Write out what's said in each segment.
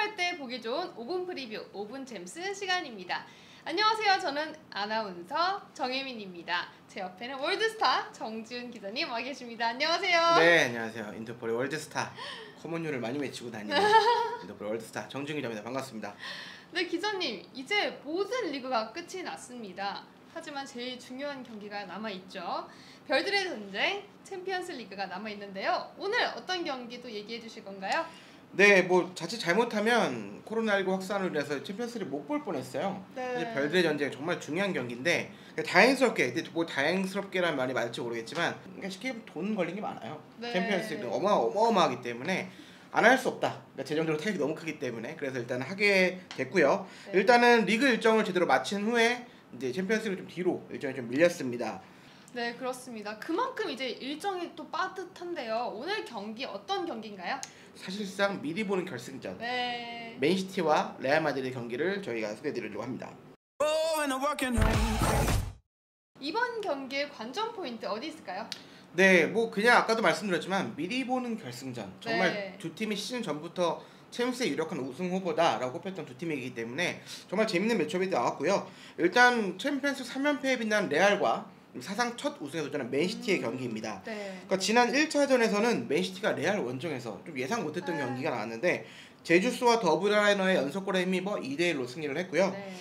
피곤할 때 보기 좋은 5분 프리뷰, 5분 잼스 시간입니다. 안녕하세요. 저는 아나운서 정혜민입니다. 제 옆에는 월드스타 정지훈 기자님 와 계십니다. 안녕하세요. 네, 안녕하세요. 인터폴의 월드스타. 커먼유를 많이 외치고 다니는 인터폴의 월드스타 정지훈 기자입니다. 반갑습니다. 네, 기자님. 이제 모든 리그가 끝이 났습니다. 하지만 제일 중요한 경기가 남아있죠. 별들의 전쟁, 챔피언스 리그가 남아있는데요. 오늘 어떤 경기도 얘기해 주실 건가요? 네, 뭐 자칫 잘못하면 코로나19 확산으로 인해서 챔피언스를 못 볼 뻔했어요. 네. 사실 별들의 전쟁 정말 중요한 경기인데 다행스럽게, 근데 뭐 다행스럽게란 말이 맞을지 모르겠지만 그러니까 쉽게 얘기하면 돈 걸린 게 많아요. 네. 챔피언스리그 어마어마하기 때문에 안 할 수 없다. 그러니까 재정적으로 타격이 너무 크기 때문에 그래서 일단 하게 됐고요. 네. 일단은 리그 일정을 제대로 마친 후에 이제 챔피언스리그 좀 뒤로 일정이 좀 밀렸습니다. 네, 그렇습니다. 그만큼 이제 일정이 또 빠듯한데요. 오늘 경기 어떤 경기인가요? 사실상 미리 보는 결승전 네. 맨시티와 레알 마드리드 경기를 저희가 소개해드리려고 합니다. 이번 경기의 관전 포인트 어디 있을까요? 네, 뭐 그냥 아까도 말씀드렸지만 미리 보는 결승전 정말 네. 두 팀이 시즌 전부터 챔스의 유력한 우승 후보다라고 꼽혔던 두 팀이기 때문에 정말 재밌는 매치업이 나왔고요. 일단 챔피언스 3연패에 빛난 레알과 사상 첫 우승에 도전한 맨시티의 경기입니다. 네. 그러니까 지난 1차전에서는 맨시티가 레알 원정에서 좀 예상 못했던 경기가 나왔는데 제주스와 더브라이너의 연속골에 힘입어 2대1로 승리를 했고요. 네.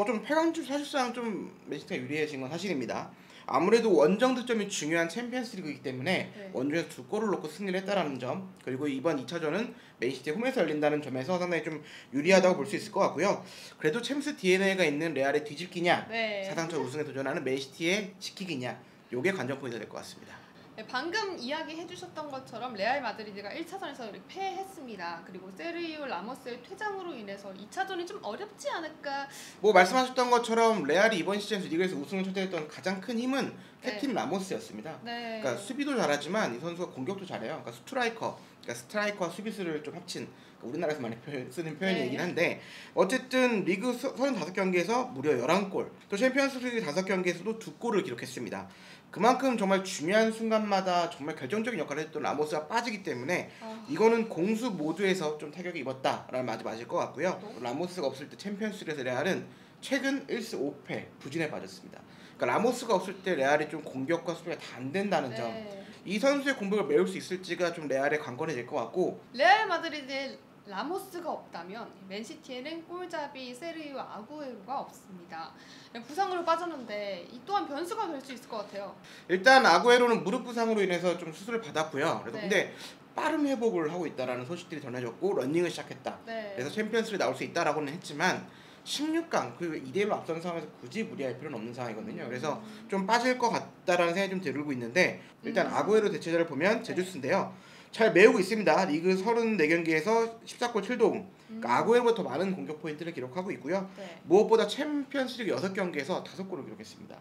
좀 8강전 사실상 좀 맨시티가 유리해진 건 사실입니다. 아무래도 원정 득점이 중요한 챔피언스 리그이기 때문에 네. 원정에서 2골을 넣고 승리를 했다라는 점, 그리고 이번 2차전은 맨시티 홈에서 열린다는 점에서 상당히 좀 유리하다고 볼 수 있을 것 같고요. 그래도 챔스 DNA가 있는 레알의 뒤집기냐, 네. 사상 첫 우승에 도전하는 맨시티의 지키기냐, 요게 관전 포인트가 될 것 같습니다. 네, 방금 이야기해 주셨던 것처럼 레알 마드리드가 1차전에서 패했습니다. 그리고 세르히오 라모스의 퇴장으로 인해서 2차전이 좀 어렵지 않을까. 뭐 말씀하셨던 것처럼 레알이 이번 시즌에서 리그에서 우승을 차지했던 가장 큰 힘은 캡틴 네. 라모스였습니다. 네. 그러니까 수비도 잘하지만 이 선수가 공격도 잘해요. 그러니까 스트라이커와 수비수를 좀 합친, 그러니까 우리나라에서 많이 쓰는 표현이긴 한데 어쨌든 리그 35경기에서 무려 11골, 또 챔피언스 리그 5경기에서도 2골을 기록했습니다. 그만큼 정말 중요한 순간마다 정말 결정적인 역할을 했던 라모스가 빠지기 때문에 이거는 공수 모두에서 좀 타격이 입었다라는 말이 맞을 것 같고요. 라모스가 없을 때 챔피언스리그에서 레알은 최근 1승 5패 부진에 빠졌습니다. 그러니까 라모스가 없을 때 레알이 좀 공격과 수비가 다 안 된다는 네. 점, 이 선수의 공격을 메울 수 있을지가 좀 레알의 관건이 될 것 같고, 레알 마드리드의 라모스가 없다면 맨시티에는 골잡이 세르히오 아구에로가 없습니다. 부상으로 빠졌는데 이 또한 변수가 될 수 있을 것 같아요. 일단 아구에로는 무릎 부상으로 인해서 좀 수술을 받았고요. 그래서 네. 근데 빠른 회복을 하고 있다라는 소식들이 전해졌고 러닝을 시작했다. 네. 그래서 챔피언스리그 나올 수 있다라고는 했지만 16강 그리고 2대1로 앞선 상황에서 굳이 무리할 필요는 없는 상황이거든요. 그래서 좀 빠질 것 같다라는 생각이 좀 들고 있는데, 일단 아구에로 대체자를 보면 제주스인데요. 잘 메우고 있습니다. 리그 34경기에서 14골 7도움. 그러니까 아구에로보다 더 많은 공격 포인트를 기록하고 있고요. 네. 무엇보다 챔피언스리그 6경기에서 5골을 기록했습니다.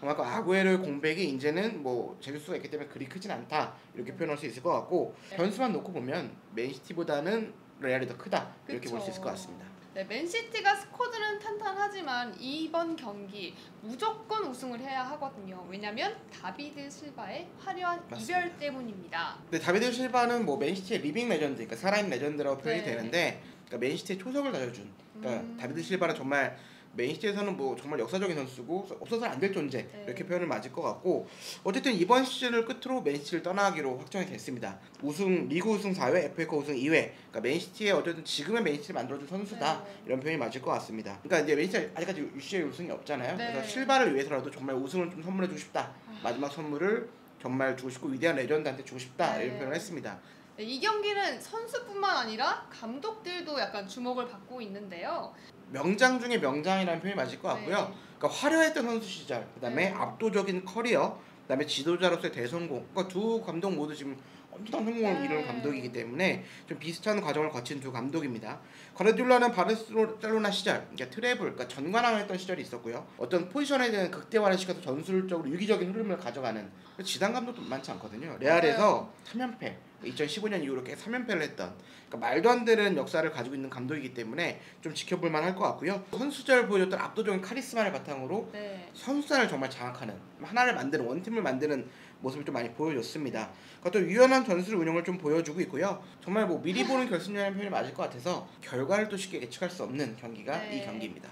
그만큼 아구에로의 공백이 이제는 뭐 제주스가 있기 때문에 그리 크진 않다, 이렇게 표현할 수 있을 것 같고, 변수만 놓고 보면 맨시티보다는 레알이 더 크다, 이렇게 볼 수 있을 것 같습니다. 네, 맨시티가 스쿼드는 탄탄하지만 이번 경기 무조건 우승을 해야 하거든요. 왜냐면 다비드 실바의 화려한 맞습니다. 이별 때문입니다. 근데 다비드 실바는 뭐 맨시티의 리빙 레전드, 그러니까 살아있는 레전드라고 표현이 네. 되는데, 그러니까 맨시티의 초석을 다져준, 그러니까 다비드 실바는 정말 맨시티에서는 뭐 정말 역사적인 선수고 없어서는 안 될 존재, 네. 이렇게 표현을 맞을 것 같고, 어쨌든 이번 시즌을 끝으로 맨시티를 떠나기로 확정이 됐습니다. 리그 우승 4회, FA컵 우승 2회, 그러니까 맨시티의 어쨌든 지금의 맨시티를 만들어준 선수다, 네. 이런 표현이 맞을 것 같습니다. 그러니까 이제 맨시티 아직까지 UCL 우승이 없잖아요. 네. 그래서 실바를 위해서라도 정말 우승을 좀 선물해주고 싶다, 마지막 선물을 정말 주고 싶고 위대한 레전드한테 주고 싶다, 네. 이런 표현을 했습니다. 네, 이 경기는 선수뿐만 아니라 감독들도 약간 주목을 받고 있는데요. 명장 중에 명장이라는 표현이 맞을 것 같고요. 네. 그러니까 화려했던 선수 시절, 그다음에 네. 압도적인 커리어, 그다음에 지도자로서의 대성공. 그러니까 두 감독 모두 지금 엄청난 성공을 네. 이룬 감독이기 때문에 좀 비슷한 과정을 거친 두 감독입니다. 과르디올라는 바르셀로나 시절, 그러니까 트래블, 그러니까 전관왕을 했던 시절이 있었고요. 어떤 포지션에 대한 극대화를 시켜서 전술적으로 유기적인 흐름을 가져가는, 지단 감독도 많지 않거든요. 레알에서 3연패, 2015년 이후로 계속 3연패를 했던, 그러니까 말도 안 되는 역사를 가지고 있는 감독이기 때문에 좀 지켜볼 만할 것 같고요. 선수 시절 보여줬던 압도적인 카리스마를 바탕으로 네. 선수단을 정말 장악하는, 하나를 만드는, 원팀을 만드는 모습을 좀 많이 보여줬습니다. 그러니까 또 유연한 전술 운영을 좀 보여주고 있고요. 정말 뭐 미리 보는 결승전이라는 표현이 맞을 것 같아서 결과를 또 쉽게 예측할 수 없는 경기가 네. 이 경기입니다.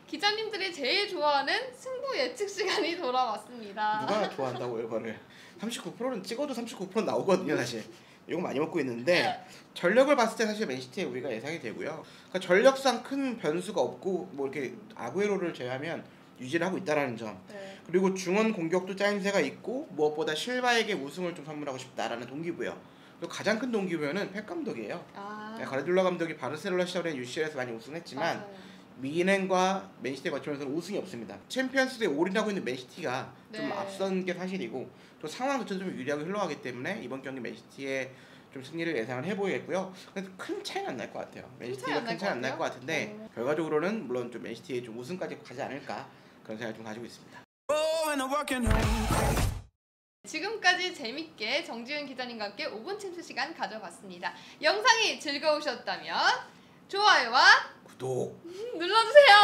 기자님들이 제일 좋아하는 승부 예측 시간이 돌아왔습니다. 누가 좋아한다고 이거를 39%는 찍어도 39% 나오거든요 사실. 이거 많이 먹고 있는데 전력을 봤을 때 사실 맨시티에 우리가 예상이 되고요. 그러니까 전력상 큰 변수가 없고 뭐 이렇게 아구에로를 제외하면 유지를 하고 있다라는 점. 네. 그리고 중원 공격도 짜임새가 있고 무엇보다 실바에게 우승을 좀 선물하고 싶다라는 동기부여. 또 가장 큰 동기부여는 펩 감독이에요. 가르디올라 감독이 바르셀로나 시절에 UCL에서 많이 우승했지만 맞아요. 미넨과 맨시티에 거치면서 우승이 없습니다. 챔피언스리그에 올인하고 있는 맨시티가 좀 네. 앞선 게 사실이고 또 상황 자체도 좀 유리하게 흘러가기 때문에 이번 경기 맨시티의 좀 승리를 예상을 해보겠고요. 그래서 큰 차이는 안 날 것 같아요. 맨시티가 큰 차이 안 날 것 같은데 결과적으로는 물론 좀 맨시티의 좀 우승까지 가지 않을까 그런 생각을 좀 가지고 있습니다. 지금까지 재밌게 정지훈 기자님과 함께 5분 챔스 시간 가져봤습니다. 영상이 즐거우셨다면 좋아요와 구독 눌러주세요.